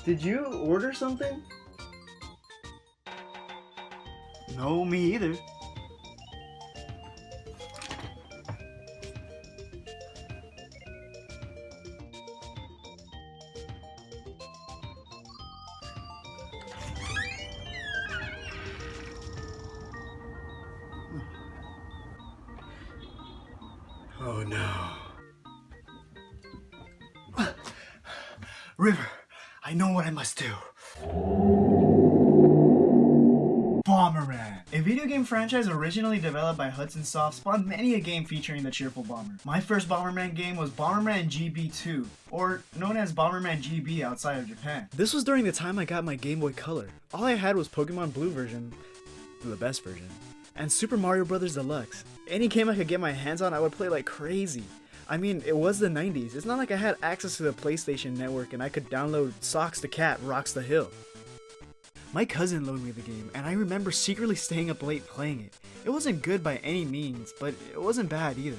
Did you order something? No, me either. Oh no. River, I know what I must do. Bomberman! A video game franchise originally developed by Hudson Soft spawned many a game featuring the cheerful Bomber. My first Bomberman game was Bomberman GB2, or known as Bomberman GB outside of Japan. This was during the time I got my Game Boy Color. All I had was Pokemon Blue version, the best version, and Super Mario Bros. Deluxe. Any game I could get my hands on I would play like crazy. I mean, it was the 90s. It's not like I had access to the PlayStation Network and I could download Socks the Cat Rocks the Hill. My cousin loaned me the game, and I remember secretly staying up late playing it. It wasn't good by any means, but it wasn't bad either.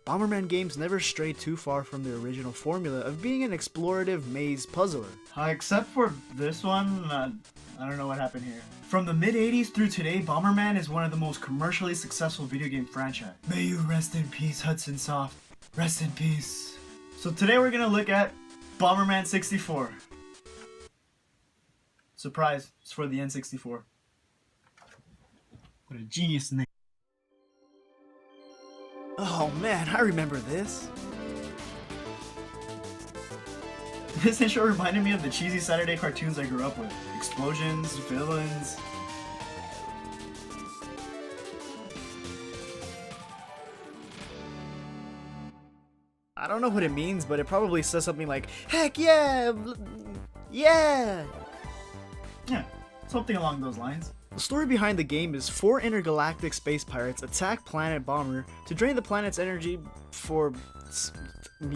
Bomberman games never strayed too far from the original formula of being an explorative maze puzzler. Except for this one, I don't know what happened here. From the mid-80s through today, Bomberman is one of the most commercially successful video game franchise. May you rest in peace, Hudson Soft. Rest in peace. So today we're gonna look at Bomberman 64. Surprise, it's for the N64. What a genius name. Oh man, I remember this. This intro reminded me of the cheesy Saturday cartoons I grew up with. Explosions, villains. I don't know what it means, but it probably says something like, heck yeah! Yeah! Yeah, something along those lines. The story behind the game is 4 intergalactic space pirates attack planet Bomber to drain the planet's energy for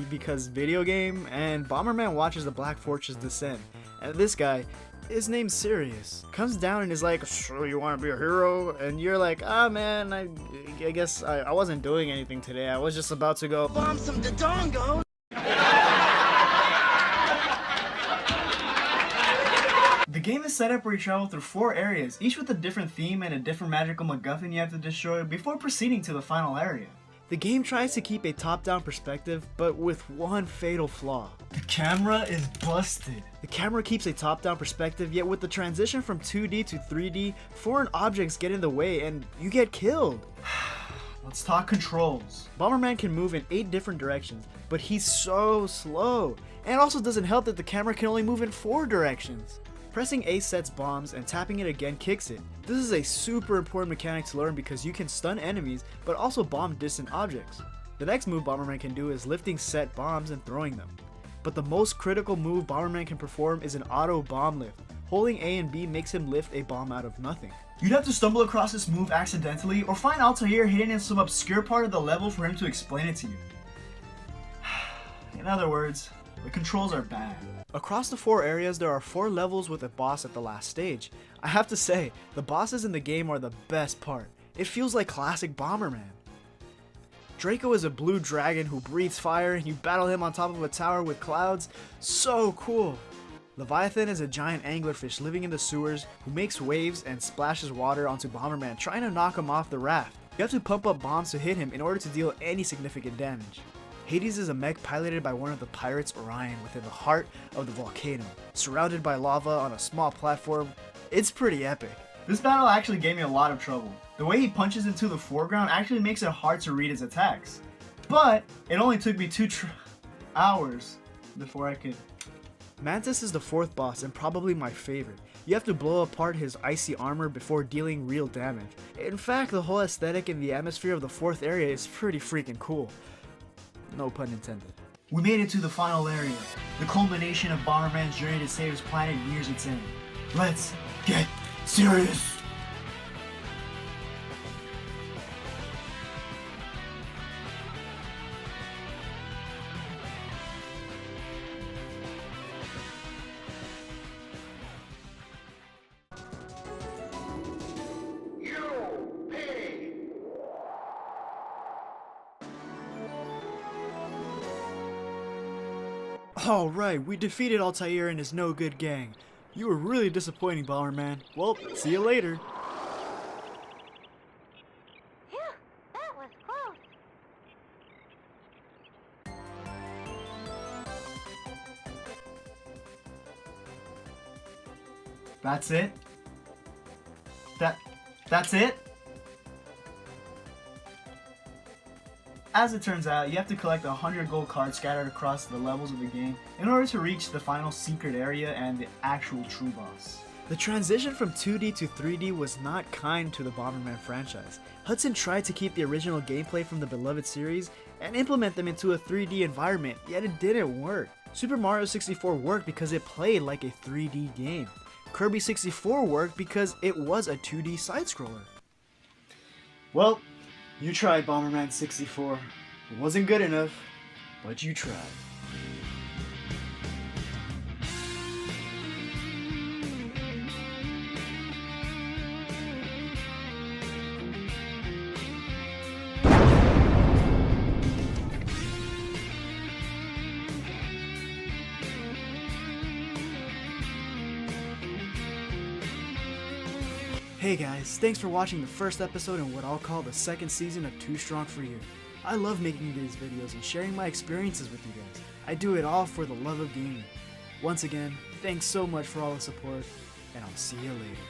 because video game, and Bomberman watches the Black Fortress descend. And this guy, his name's Sirius, comes down and is like, so you want to be a hero? And you're like, ah man, I guess I wasn't doing anything today. I was just about to go bomb some Dodongos. The game is set up where you travel through 4 areas, each with a different theme and a different magical MacGuffin you have to destroy before proceeding to the final area. The game tries to keep a top-down perspective, but with one fatal flaw. The camera is busted. The camera keeps a top-down perspective, yet with the transition from 2D to 3D, foreign objects get in the way and you get killed. Let's talk controls. Bomberman can move in 8 different directions, but he's so slow. And it also doesn't help that the camera can only move in 4 directions. Pressing A sets bombs and tapping it again kicks it. This is a super important mechanic to learn because you can stun enemies but also bomb distant objects. The next move Bomberman can do is lifting set bombs and throwing them. But the most critical move Bomberman can perform is an auto bomb lift. Holding A and B makes him lift a bomb out of nothing. You'd have to stumble across this move accidentally or find Altair hidden in some obscure part of the level for him to explain it to you. In other words, the controls are bad. Across the 4 areas, there are 4 levels with a boss at the last stage. I have to say, the bosses in the game are the best part. It feels like classic Bomberman. Draco is a blue dragon who breathes fire and you battle him on top of a tower with clouds. So cool! Leviathan is a giant anglerfish living in the sewers who makes waves and splashes water onto Bomberman, trying to knock him off the raft. You have to pump up bombs to hit him in order to deal any significant damage. Hades is a mech piloted by one of the pirates, Orion, within the heart of the volcano, surrounded by lava on a small platform. It's pretty epic. This battle actually gave me a lot of trouble. The way he punches into the foreground actually makes it hard to read his attacks. But it only took me 2 hours before I could. Mantis is the 4th boss and probably my favorite. You have to blow apart his icy armor before dealing real damage. In fact, the whole aesthetic in the atmosphere of the 4th area is pretty freaking cool. No pun intended. We made it to the final area. The culmination of Bomberman's journey to save his planet nears its end. Let's get serious! Alright, we defeated Altair and his no good gang. You were really disappointing, Bomberman. Well, see you later. Phew, that was close. That's it? That's it? As it turns out, you have to collect 100 gold cards scattered across the levels of the game in order to reach the final secret area and the actual true boss. The transition from 2D to 3D was not kind to the Bomberman franchise. Hudson tried to keep the original gameplay from the beloved series and implement them into a 3D environment, yet it didn't work. Super Mario 64 worked because it played like a 3D game. Kirby 64 worked because it was a 2D side-scroller. Well, you tried, Bomberman 64. It wasn't good enough, but you tried. Hey guys, thanks for watching the first episode in what I'll call the second season of 2Stronkk4U. I love making these videos and sharing my experiences with you guys. I do it all for the love of gaming. Once again, thanks so much for all the support, and I'll see you later.